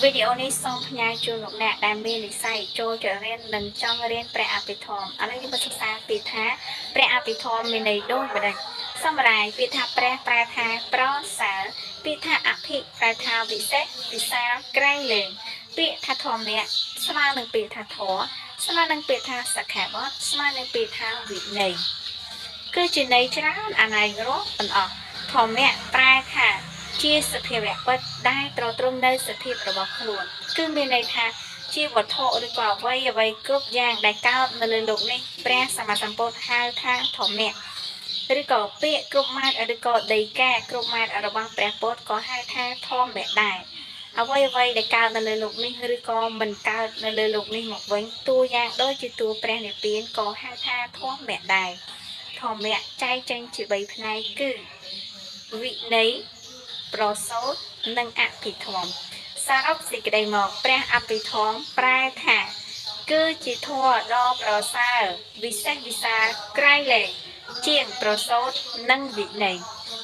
វីដេអូនេះសូមផ្ញើជូនលោកអ្នកដែលមាននិស្ស័យចូលទៅរៀននិងចង់រៀនព្រះអភិធម្មឥឡូវយើងមកសិក្សាពីថាព្រះអភិធម្មមានន័យដូចម្ដេចសម្រាប់ពាក្យថាព្រះប្រែថាប្រសើរពាក្យថាអភិប្រែថាវិសេសវិសាលក្រៃលែងពាក្យថាធម្មៈស្មើនឹងពាក្យថាធម៌ស្មើនឹងពាក្យថាសក្ខាបតស្មើនឹងពាក្យថាវិន័យគឺជាន័យច្រើនអាណ័យរស់ទាំងអស់ធម្មៈប្រែថាជាសភាវៈពិតដែលត្រត្រង់នៅសភាពរបស់ខ្លួនគឺមានន័យថាជាវត្ថុឬក៏អ្វីគ្រប់យ៉ាងដែលកើតនៅលើលោកនេះព្រះសម្មាសម្ពុទ្ធហៅថាធម្មៈឬក៏ពាក្យគ្រប់ម៉ាត់ឬក៏ដីកាគ្រប់ម៉ាត់របស់ព្រះពុទ្ធក៏ហៅថាធម្មៈដែរអ្វីដែលកើតនៅលើលោកនេះឬក៏មិនកើតនៅលើលោកនេះមកវិញតួយ៉ាងដូចជាតួព្រះនិព្វានក៏ហៅថាធម្មៈដែរធម្មៈចែកចេញជា3ផ្នែកគឺវិន័យប្រសូតនិងអភិធម្មសរុបសេចក្តីមកព្រះអភិធម្មប្រែថាគឺជាធម៌ដ៏ប្រសើរវិសេសវិសាលក្រៃលែងជាងប្រសូតនិងវិន័យ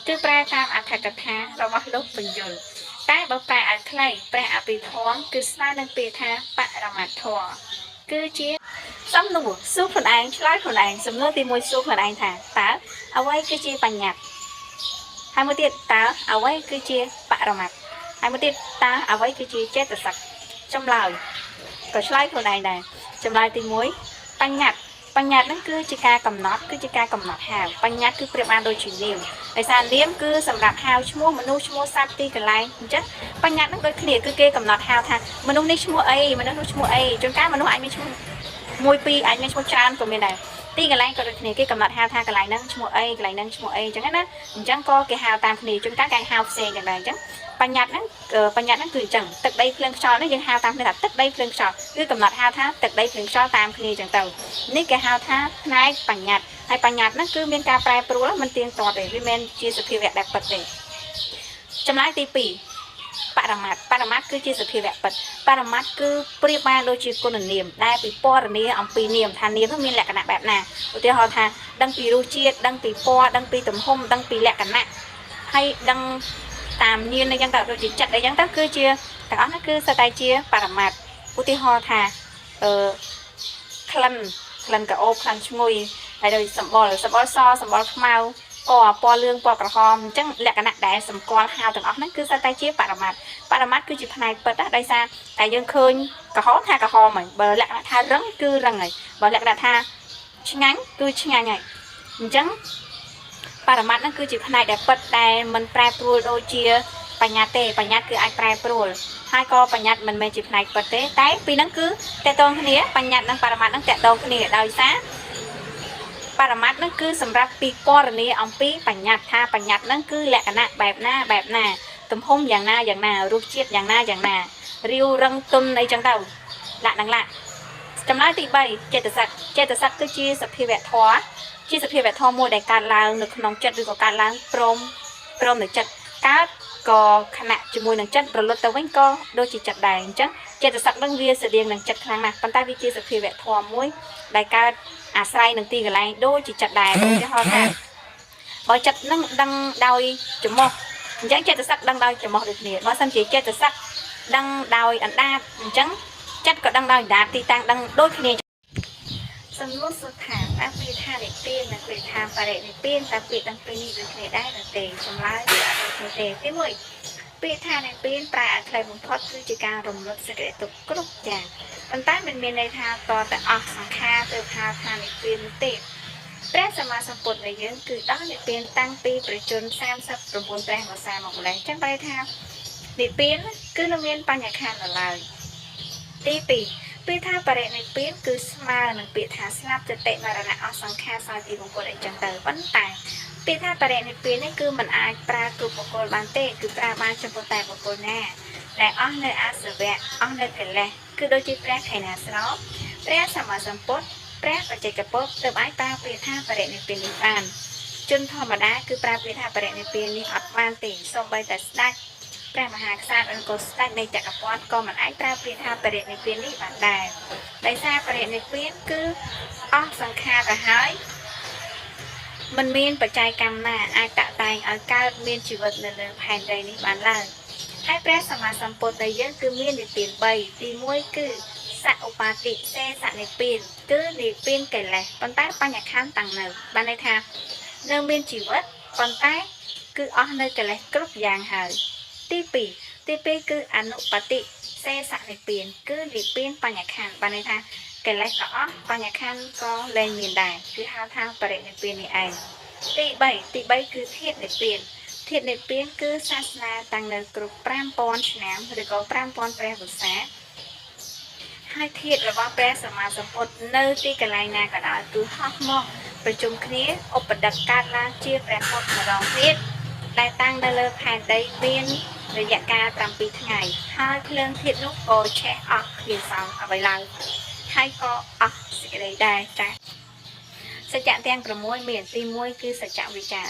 គឺប្រែតាមអត្ថកថារបស់លោកបញ្យលតែបើប្រែឲ្យខ្លីព្រះអភិធម្មគឺស្មើនឹងពាក្យថាបរមត្ថធម៌គឺជាសំណួរសួរខ្លួនឯងឆ្លើយខ្លួនឯងសំណួរទី1សួរខ្លួនឯងថាតើអ្វីគឺជាបញ្ញត្តិហើយមួយទៀតតើអ្វីគឺជាបរមត្ថហើយមួយទៀតតើអ្វីគឺជាចេតសិកចម្លើយក៏ឆ្លើយខ្លួនឯងដែរចម្លើយទី1បញ្ញត្តិហ្នឹងគឺជាការកំណត់ហៅបញ្ញត្តិគឺប្រៀបបានដូចជានាមដោយសារនាមគឺសម្រាប់ហៅឈ្មោះមនុស្សឈ្មោះសត្វទីកន្លែងអញ្ចឹងបញ្ញត្តិហ្នឹងដូចគ្នាគឺគេកំណត់ហៅថាមនុស្សនេះឈ្មោះអីមនុស្សនោះឈ្មោះអីជួនកាលមនុស្សអាចមានឈ្មោះ1 2អាចមានឈ្មោះច្រើនក៏មានដែរទីកន្លែងក៏ដូចគ្នាគេកំណត់ហៅថាកន្លែងហ្នឹងឈ្មោះអីកន្លែងហ្នឹងឈ្មោះអីអញ្ចឹងណាអញ្ចឹងក៏គេហៅតាមគ្នាជួនកាលគេហៅផ្សេងយ៉ាងដែរអញ្ចឹងបញ្ញត្តិហ្នឹងគឺអញ្ចឹងទឹកដីភ្លើងខ្យល់នេះយើងហៅតាមគ្នាថាទឹកដីភ្លើងខ្យល់គឺកំណត់ហៅថាទឹកដីភ្លើងខ្យល់តាមគ្នាអញ្ចឹងទៅនេះគេហៅថាផ្នែកបញ្ញត្តិហើយបញ្ញត្តិហ្នឹងគឺមានការប្រែប្រួលមិនទៀងទាត់ទេវាមិនជាសភាវៈដែលពិតទេចម្លើយទី2បរមត្ថគឺជាសភាវៈពិតបរមត្ថគឺប្រៀបបានដូចជាគុណនាមដែលពិពណ៌នាអំពីនាមថានាមនោះមានលក្ខណៈបែបណាឧទាហរណ៍ថាដឹងពីរសជាតិដឹងពីពណ៌ដឹងពីទំហំដឹងពីលក្ខណៈហើយដឹងតាមនាមអីចឹងទៅដូចជាចិត្តអីចឹងទៅគឺជាទាំងអស់នោះគឺសុទ្ធតែជាបរមត្ថឧទាហរណ៍ថាក្លិនក្រអូបក្លិនឈ្ងុយហើយដូចសម្បុរសសម្បុរខ្មៅពណ៌លឿងពណ៌ក្រហមអញ្ចឹងលក្ខណៈដែលសម្គាល់ហៅទាំងអស់ហ្នឹងគឺសុទ្ធតែជាបរមត្ថគឺជាផ្នែកពិតតែសារតែយើងឃើញក្រហមថាក្រហមហើយបើលក្ខណៈថារឹងគឺរឹងហើយបើលក្ខណៈថាឆ្ងាញ់គឺឆ្ងាញ់ហើយអញ្ចឹងបរមត្ថហ្នឹងគឺជាផ្នែកដែលពិតដែលមិនប្រែប្រួលដូចជាបញ្ញត្តិទេបញ្ញត្តិគឺអាចប្រែប្រួលហើយក៏បញ្ញត្តិមិនមែនជាផ្នែកពិតទេតែពីហ្នឹងគឺតកតងគ្នាបញ្ញត្តិនិងបរមត្ថហ្នឹងតកតងគ្នាដោយសារបរមត្ថហ្នឹងគឺសម្រាប់ពិពណ៌នាអំពីបញ្ញត្តិថាបញ្ញត្តិហ្នឹងគឺលក្ខណៈបែបណាទំហំយ៉ាងណារសជាតិយ៉ាងណារាវរឹងទន់អីចឹងទៅចម្លើយទី3ចេតសិកគឺជាសភាវៈធម៌មួយដែលកើតឡើងនៅក្នុងចិត្តឬក៏កើតឡើងព្រមនៅចិត្តកើតក៏ខណៈជាមួយនឹងចិត្តប្រលត់ទៅវិញក៏ដូចជាចិត្តដែរអញ្ចឹងចេតសិកនឹងវាស្តៀងនឹងចិត្តខ្លាំងណាស់ប៉ុន្តែវាជាសភាវៈធម៌មួយដែលកើតអាស្រ័យនឹងទីកន្លែងដូចជាចិត្តដែរឧទាហរណ៍ថាបើចិត្តនឹងដឹងដោយច្រមុះអញ្ចឹងចេតសិកដឹងដោយច្រមុះដូចគ្នាបើសិនជាចេតសិកដឹងដោយអណ្ដាតអញ្ចឹងចិត្តក៏ដឹងដោយអណ្ដាតទីតាំងដឹងដូចគ្នាសំណួរសុទ្ធថាតើពាក្យថានិព្វាននិងពាក្យថាបរិនិព្វានតើពាក្យទាំងពីរនេះដូចគ្នាដែរឬទេចម្លើយដូចទេទី1ពាក្យថានិព្វានប្រែឲ្យខ្លីបំផុតគឺជាការរំលត់សេចក្តីទុក្ខគ្រប់យ៉ាងប៉ុន្តែមិនមានន័យថាតតែអស់សង្ខារទៅថានិព្វានទេព្រះសម្មាសម្ពុទ្ធនៃយើងគឺដល់និព្វានតាំងពីប្រជជន39ព្រះវស្សាមកម្លេះចឹងបែរថានិព្វានគឺនៅមានបញ្ញខណ្ឌនៅឡើយទី2ពាក្យថាបរិនិព្វានគឺស្មើនឹងពាក្យថាស្លាប់ចតិមរណៈអស់សង្ខារសោយទីបុគ្គលអីចឹងទៅប៉ុន្តែពាក្យថាបរិនិព្វាននេះគឺមិនអាចប្រើគ្រប់បុគ្គលបានទេគឺប្រើបានចំពោះតែបុគ្គលណាដែលអស់នៅអាសវៈអស់នៅកិលេសគឺដូចជាព្រះខេណាស្រោព្រះសម្មាសម្ពុទ្ធព្រះបច្ចេកពុទ្ធទើបអាចប្រើពាក្យថាបរិនិព្វាននេះបានជនធម្មតាគឺប្រើពាក្យថាបរិនិព្វាននេះអត់បានទេសូម្បីតែស្ដេចព្រះមហាក្សត្រឬក៏ស្ដេចនៃចក្រពត្តិក៏មិនអាចប្រើពាក្យថាបរិនិព្វាននេះបានដែរដោយសារបរិនិព្វានគឺអស់សង្ខារទៅហើយមិនមានបច្ច័យកម្មណាអាចតាក់តែងឲ្យកើតមានជីវិតនៅលើផែនដីនេះបានឡើយ ហើយព្រះសម្មាសម្ពុទ្ធដែលយើងគឺមាននិព្វាន3ទី1គឺសឧបាតិសេសនិព្វានគឺនិព្វានកិលេសប៉ុន្តែបញ្ញខណ្ឌតាំងនៅបានន័យថានៅមានជីវិតប៉ុន្តែគឺអស់នៅកិលេសគ្រប់យ៉ាងហើយទី2គឺអនុបតិសេសនិព្វានគឺនិព្វានបញ្ញខណ្ឌបានន័យថាកិលេសក៏អស់បញ្ញខណ្ឌក៏លែងមានដែរគឺហៅថាបរិនិព្វាននេះឯងទី3គឺធាតុនិព្វានធាតុនិព្វានគឺសាសនាតាំងនៅគ្រប់5000ឆ្នាំឬក៏5000ព្រះវស្សាហើយធាតុរបស់ព្រះសម្មាសម្ពុទ្ធនៅទីកន្លែងណាក៏ដោយគឺហោះមកប្រជុំគ្នាឧបដិកកើតឡើងជាព្រះពុទ្ធម្ដងទៀតដែលតាំងនៅលើផែនដីមានរយៈកាល7ថ្ងៃហើយភ្លើងធាតុនោះក៏ឆេះអស់គ្មានសល់អ្វីឡើយហើយក៏អស់សេចក្តីដែរចា៎សច្ចៈទាំង6មានទី1គឺសច្ចៈវិចា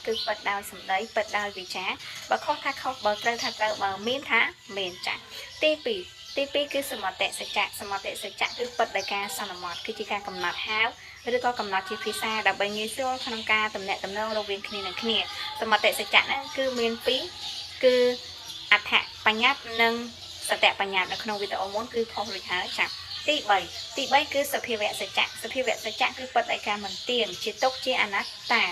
គឺពិតដោយសម្ដីពិតដោយវិចាបើខុសថាខុសបើត្រូវថាត្រូវបើមានថាមានចា៎ទី2គឺសមតិសច្ចៈគឺពិតដោយការសន្មតគឺជាការកំណត់ហៅឬក៏កំណត់ជាភាសាដើម្បីងាយស្រួលក្នុងការតំណាក់តំណងរវាងគ្នានឹងគ្នាសមតិសច្ចៈហ្នឹងគឺមាន2គឺអត្ថបញ្ញត្តិនិងសតបញ្ញត្តិនៅក្នុងវីដេអូមុនគឺផុសរួចហើយចា៎ទី3គឺសភាវៈសច្ចៈគឺពិតដោយការមិនទៀងជាទុកជាអនត្តា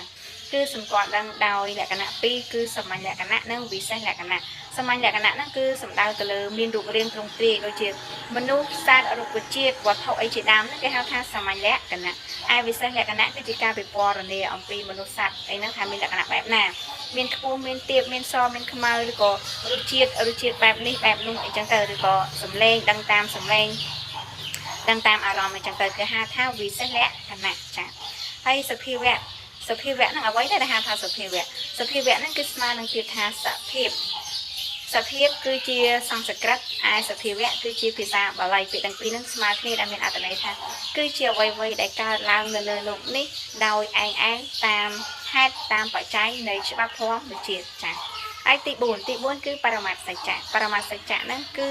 គឺសម្គាល់ដឹងដោយលក្ខណៈ2គឺសាមញ្ញលក្ខណៈនិងវិសេសលក្ខណៈសាមញ្ញលក្ខណៈហ្នឹងគឺសំដៅទៅលើមានរូបរាងទ្រង់ទ្រាយដូចជាមនុស្សសត្វរុក្ខជាតិវត្ថុអីជាដើមហ្នឹងគេហៅថាសាមញ្ញលក្ខណៈហើយវិសេសលក្ខណៈគឺជាការពិពណ៌នាអំពីមនុស្សសត្វអីហ្នឹងថាមានលក្ខណៈបែបណាមានខ្ពស់មានទាបមានសមានខ្មៅឬក៏រសជាតិបែបនេះបែបនោះអីចឹងទៅឬក៏សំឡេងដឹងតាមសំឡេងដឹងតាមអារម្មណ៍អញ្ចឹងទៅគេហៅថាវិសេសលក្ខណៈចា៎ហើយសភាវៈហ្នឹងអ្វីដែលហៅថាសភាវៈហ្នឹងគឺស្មើនឹងពាក្យថាសភាពគឺជាសំស្ក្រឹតឯសភាវៈគឺជាភាសាបាលីពាក្យទាំងពីរហ្នឹងស្មើគ្នាដែលមានអត្ថន័យថាគឺជាអ្វីដែលកើតឡើងនៅលើโลกនេះដោយឯងតាមហេតុតាមបច្ច័យនៃច្បាប់ធម៌វិជាចា៎ហើយទី4គឺបរមត្ថសច្ចៈហ្នឹងគឺ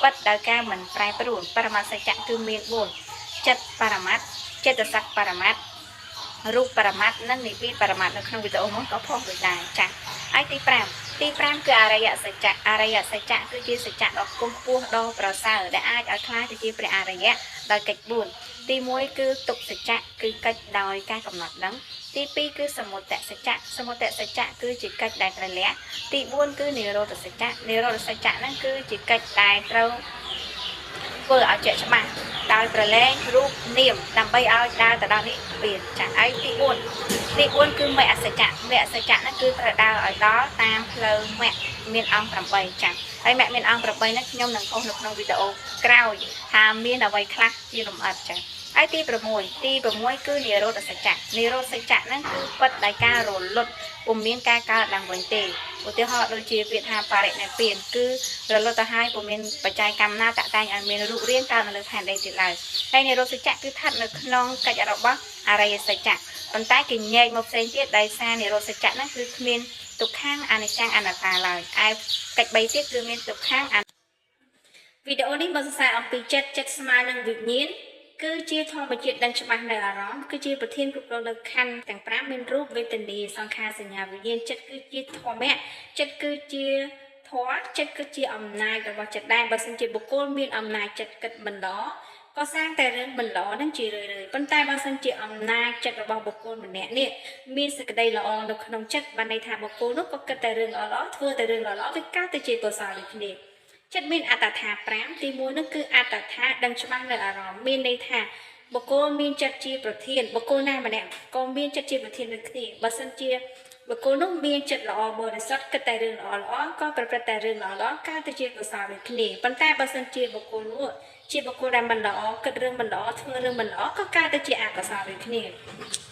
ពិតដោយការមិនប្រែប្រួលបរមត្ថសច្ចៈគឺមាន4ចិត្តបរមត្ថចិត្តសក្តិបរមត្ថរូបបរមត្ថនិងនិព្វានបរមត្ថនៅក្នុងវីដេអូមុនក៏ផុសដូចដែរចា៎ហើយទី5គឺអរិយសច្ចៈគឺជាសច្ចៈដ៏គង់ពោះដ៏ប្រសើរដែលអាចឲ្យខ្លាចទៅជាព្រះអរិយៈដោយកិច្ច4ទី1គឺទុក្ខសច្ចៈគឺកិច្ចដោយការកំណត់ដឹងទី2គឺសមុទសច្ចៈគឺជាកិច្ចដែលត្រលាក់ទី4គឺនិរោធសច្ចៈហ្នឹងគឺជាកិច្ចដែលត្រូវធ្វើឲ្យជាក់ច្បាស់ដោយប្រឡែងរូបនាមដើម្បីឲ្យដើរទៅដល់នេះវាចាស់ហើយទី4គឺមគ្គសច្ចៈហ្នឹងគឺត្រូវដើរឲ្យដល់តាមផ្លូវមគ្គមានអង្គ8ចាស់ហើយមគ្គមានអង្គ8ហ្នឹងខ្ញុំនឹងផុសនៅក្នុងវីដេអូក្រោយថាមានអ្វីខ្លះជាលម្អិតចាស់ហើយទី6គឺនិរោធសច្ចៈហ្នឹងគឺពិតដោយការរលត់ពុំមានការកើតឡើងវិញទេឧទាហរណ៍ដូចជាពាក្យថាបរិនិព្វានគឺរលត់ទៅហើយពុំមានបច្ច័យកម្មណាតាក់តែងឲ្យមានរូបរាងកើតនៅលើផែនដីទៀតឡើយហើយនិរោធសច្ចៈគឺស្ថិតនៅក្នុងកិច្ចរបស់អរិយសច្ចៈប៉ុន្តែគេញែកមកផ្សេងទៀតដោយសារនិរោធសច្ចៈហ្នឹងគឺគ្មានទុក្ខំអនិច្ចំអនត្តាឡើយឯកិច្ច3ទៀតគឺមានទុក្ខំវីដេអូនេះបើសរសេរអំពីចិត្តស្មើនឹងវិញ្ញាណគឺជាធម្មជាតិដឹងច្បាស់នៅអារម្មណ៍គឺជាប្រធានគ្រប់គ្រងនៅខណ្ឌទាំង5មានរូបវេទនាសង្ខារសញ្ញាវិញ្ញាណចិត្តគឺជាធម្មៈចិត្តគឺជាធម៌ចិត្តគឺជាអំណាចរបស់ចិត្តដែរបើសិនជាបុគ្គលមានអំណាចចិត្តគិតមិនល្អក៏សាងតែរឿងមិនល្អនឹងជារឿយប៉ុន្តែបើសិនជាអំណាចចិត្តរបស់បុគ្គលម្នាក់នេះមានសេចក្តីល្អនៅក្នុងចិត្តបានន័យថាបុគ្គលនោះក៏គិតតែរឿងល្អៗធ្វើតែរឿងល្អៗវាកើតទៅជាកុសលដូចគ្នាចិត្តមានអត្តថា5ទី1នោះគឺអត្តថាដឹងច្បាស់នៅអារម្មណ៍មានន័យថាបុគ្គលមានចិត្តជាប្រធានបុគ្គលណាម្នាក់ក៏មានចិត្តជាប្រធានដូចគ្នាបើសិនជាបុគ្គលនោះមានចិត្តល្អបរិសុទ្ធគិតតែរឿងល្អៗក៏ប្រព្រឹត្តតែរឿងល្អៗកើតទៅជាកុសលដូចគ្នាប៉ុន្តែបើសិនជាបុគ្គលនោះជាបុគ្គលដែលមិនល្អគិតរឿងមិនល្អធ្វើរឿងមិនល្អក៏កើតទៅជាអកុសលដូចគ្នា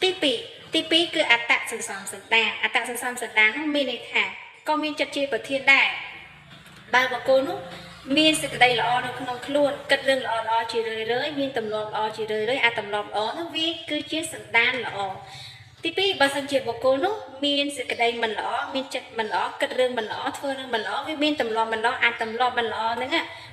ទី2គឺអត្តសន្សំសន្តាននោះមានន័យថាក៏មានចិត្តជាប្រធានដែរបើបុគ្គលនោះមានសេចក្តីល្អនៅក្នុងខ្លួនគិតរឿងល្អៗជារឿយៗមានទម្លាប់ល្អជារឿយៗអាចទម្លាប់ល្អនោះវាគឺជាសន្តានល្អទី2បើសិនជាបុគ្គលនោះមានសេចក្តីមិនល្អមានចិត្តមិនល្អគិតរឿងមិនល្អធ្វើរឿងមិនល្អវាមានទម្លាប់មិនល្អអាចទម្លាប់មិនល្អហ្នឹង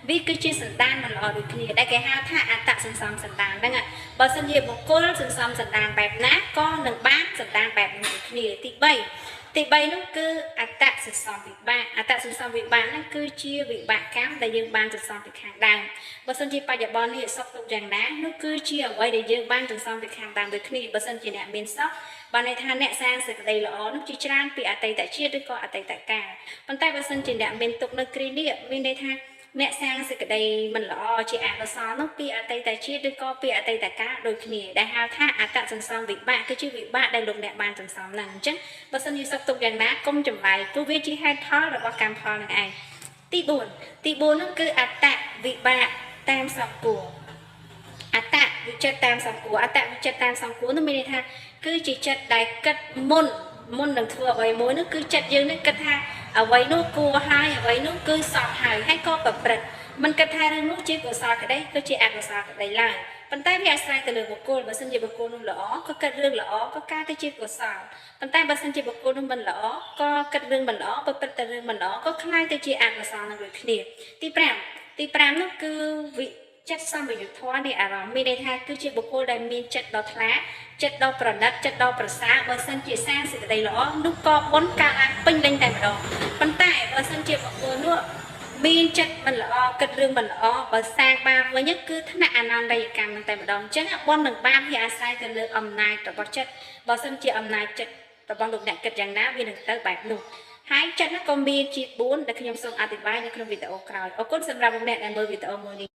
វាគឺជាសន្តានមិនល្អដូចគ្នាដែលគេហៅថាអត្តសន្សំសន្តានហ្នឹងបើសិនជាបុគ្គលសន្សំសន្តានបែបណាក៏នឹងបានសន្តានបែបនេះគ្នាទី3 ទី3នោះគឺអត្តសន្សំវិបាកអត្តសន្សំវិបាកហ្នឹងគឺជាវិបាកកម្មដែលយើងបានសន្សំពីខាងដើមបើសិនជាបច្ចុប្បន្ននេះសុខទុក្ខយ៉ាងណានោះគឺជាអ្វីដែលយើងបានសន្សំពីខាងដើមដូចគ្នាបើសិនជាអ្នកមានសុខបានន័យថាអ្នកសាងសេចក្តីល្អនោះជាច្រើនពីអតីតជាតិឬក៏អតីតកាលប៉ុន្តែបើសិនជាអ្នកមានទុក្ខនៅគ្រានេះមានន័យថាអ្នកសាងសេចក្តីមិនល្អជាអកុសលនោះពីអតីតជាតិឬក៏ពីអតីតកាលដូចគ្នាដែលហៅថាអត្តសន្សំវិបាកគឺជាវិបាកដែលលោកអ្នកបានសន្សំហ្នឹងអញ្ចឹងបើសិនជាសុខទុក្ខយ៉ាងណាកុំចម្លែកព្រោះវាជាហេតុផលរបស់កម្មផលនឹងឯងទី4នោះគឺអត្តវិបាកតាមសំគួរអត្តវិចិត្រតាមសំគួរអត្តវិចិត្រតាមសំគួរនោះមានន័យថាគឺជាចិត្តដែលគិតមុននឹងធ្វើអ្វីមួយនោះគឺចិត្តយើងនេះគិតថាអ្វីនោះគួរហើយអ្វីនោះគឺសពហើយក៏ប្រព្រឹត្តមិនគិតថារឿងនោះជាកុសលក្តីគឺជាអកុសលក្តីឡើយប៉ុន្តែវាអាស្រ័យទៅលើបុគ្គលបើសិនជាបុគ្គលនោះល្អក៏គិតរឿងល្អក៏កើតទៅជាកុសលប៉ុន្តែបើសិនជាបុគ្គលនោះមិនល្អក៏គិតរឿងមិនល្អប្រព្រឹត្តទៅរឿងមិនល្អក៏คล้ายទៅជាអកុសលនឹងដូចគ្នាទី5នោះគឺចិត្តសម្បយុទ្ធធម៌នៃអារម្មណ៍មានន័យថាគឺជាបុគ្គលដែលមានចិត្តដ៏ថ្លាចិត្តដ៏ប្រណិតចិត្តដ៏ប្រសើរបើសិនជាសាងសេចក្តីល្អនោះក៏បុណ្យកើតឡើងពេញលេញតែម្ដងប៉ុន្តែបើសិនជាបុគ្គលនោះមានចិត្តមិនល្អគិតរឿងមិនល្អបើសាងបាបវិញគឺថ្នាក់អនន្តរកម្មនឹងតែម្ដងអញ្ចឹងបុណ្យនឹងបាបវាអាស្រ័យទៅលើអំណាចរបស់ចិត្តបើសិនជាអំណាចចិត្តរបស់លោកអ្នកគិតយ៉ាងណាវានឹងទៅបែបនោះហើយចិត្តនោះក៏មានជា4ដែលខ្ញុំសូមអធិប្បាយនៅក្នុងវីដេអូក្រោយអរគុណសម្រាប់លោកអ្នកដែលមើលវីដេអូមួយនេះ